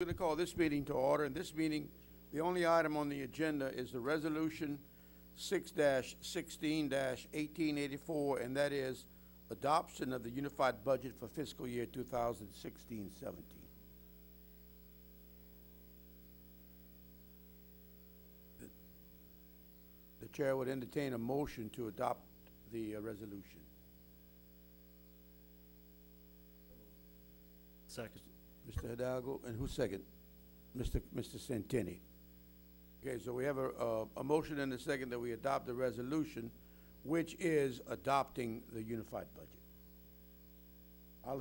We're going to call this meeting to order. In this meeting, the only item on the agenda is the resolution 6-16-1884, and that is adoption of the unified budget for fiscal year 2016-17. The chair would entertain a motion to adopt the resolution. Second. Mr. Hidalgo, and who's second? Mr. Santini. Okay, so we have a motion and a second that we adopt the resolution, which is adopting the unified budget. I'll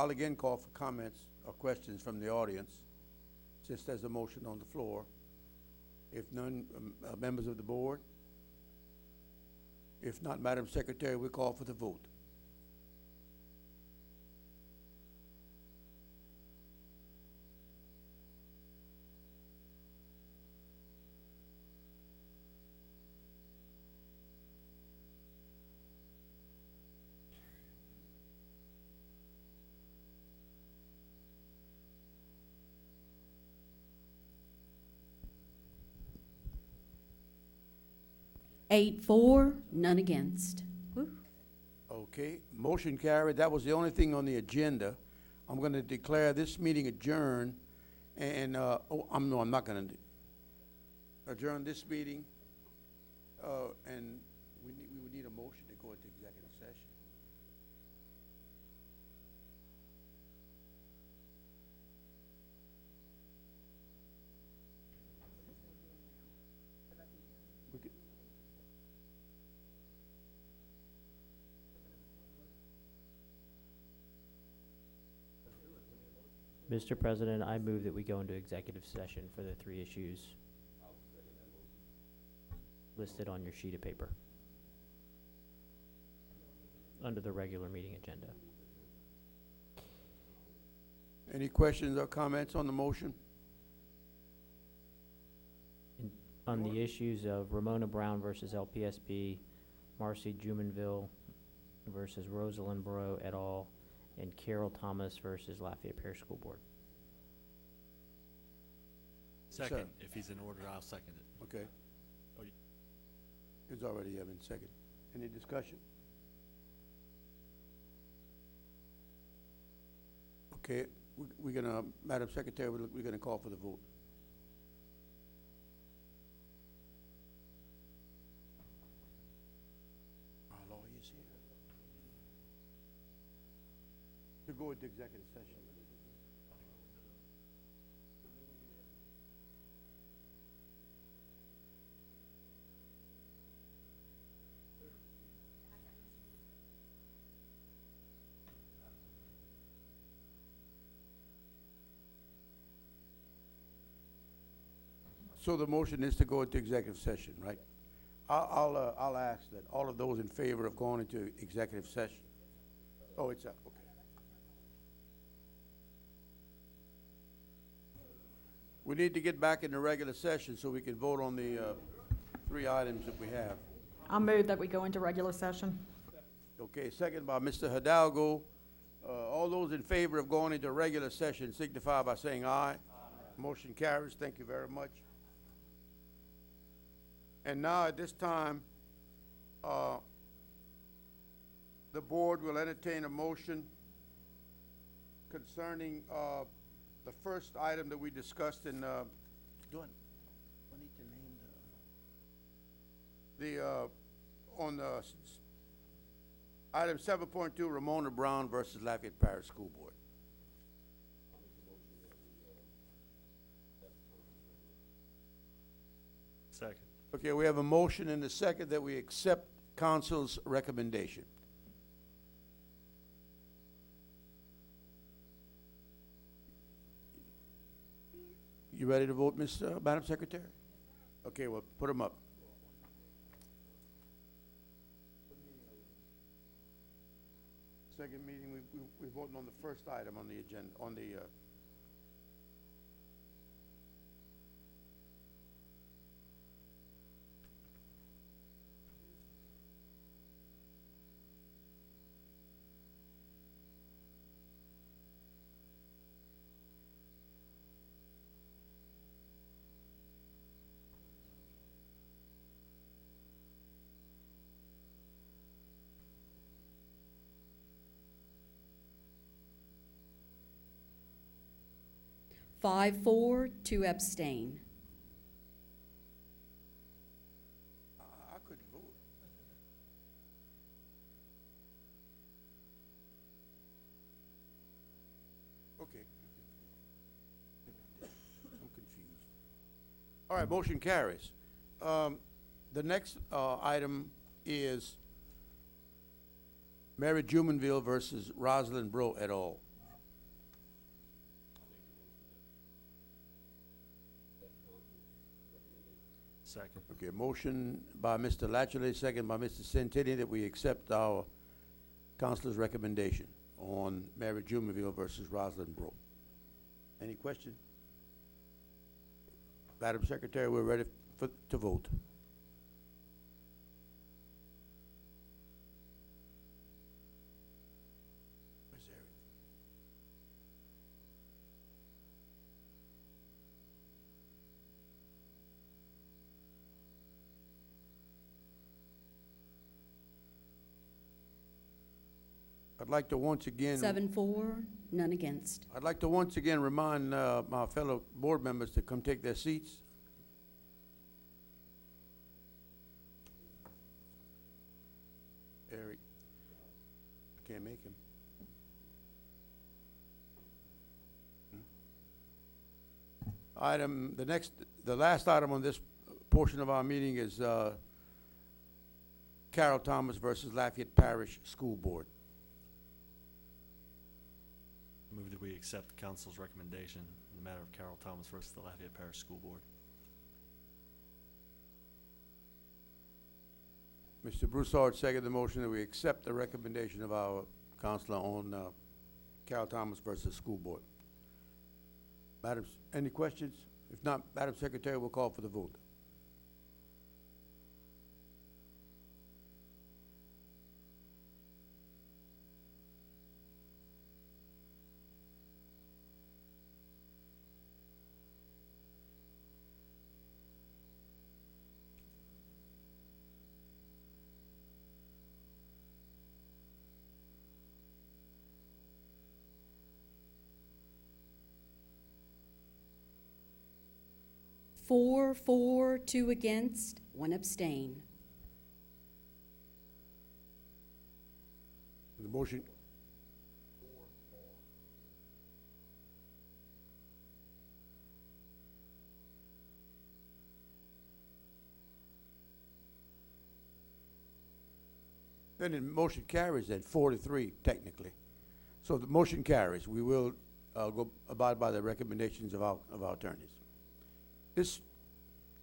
again call for comments or questions from the audience, since there's a motion on the floor. If none, members of the board? If not, Madam Secretary, we call for the vote. Eight for, none against. Woo. Okay, motion carried. That was the only thing on the agenda. I'm going to declare this meeting adjourned, and, I'm not going to adjourn this meeting, and we would need a motion to go into executive session. We could- Mr. President, I move that we go into executive session for the three issues listed on your sheet of paper under the regular meeting agenda. Any questions or comments on the motion? On the issues of Ramona Brown versus LPSB, Marcy Jumonville versus Rosalind Bro et al., and Carol Thomas versus Lafayette Parish School Board. Second. Sir. If he's in order, I'll second it. Okay. Oh, It's already been second. Any discussion? Okay, we're gonna, Madam Secretary, we're gonna call for the vote. Our lawyer's here. To go into executive session. So the motion is to go into executive session, right? I'll ask that all of those in favor of going into executive session. Oh, it's up, okay. We need to get back in the regular session so we can vote on the three items that we have. I'll move that we go into regular session. Okay, second by Mr. Hidalgo. All those in favor of going into regular session signify by saying aye. Motion carries. Thank you very much. And now, at this time, the board will entertain a motion concerning the first item that we discussed in, I need to name on item 7.2, Ramona Brown versus Lafayette Parish School Board. Second. Okay, we have a motion and a second that we accept council's recommendation. You ready to vote, Madam Secretary? Okay, well, put them up. Second meeting, we're voting on the first item on the agenda, on the, 5-4, 2 abstain. I couldn't vote. Okay. I'm confused. All right, motion carries. The next item is Mary Jumonville versus Rosalind Bro et al. Second. Okay, motion by Mr. Latchley, second by Mr. Centini, that we accept our counselor's recommendation on Mary Jumonville versus Rosalind Bro. Any question? Madam Secretary, we're ready to vote. Where's Eric? I'd like to once again. 7-4, none against. I'd like to once again remind my fellow board members to come take their seats. Eric, I can't make him. The last item on this portion of our meeting is Carol Thomas versus Lafayette Parish School Board. Move that we accept council's recommendation in the matter of Carol Thomas versus the Lafayette Parish School Board. Mr. Broussard seconded the motion that we accept the recommendation of our counselor on Carol Thomas versus School Board. Madam, any questions? If not, Madam Secretary, we'll call for the vote. Four, 2 against, 1 abstain. The motion. Then the motion carries at 4-3 technically. So the motion carries. We will abide by the recommendations of our attorneys. This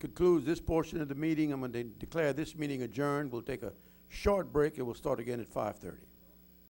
concludes this portion of the meeting. I'm going to declare this meeting adjourned. We'll take a short break and we'll start again at 5:30.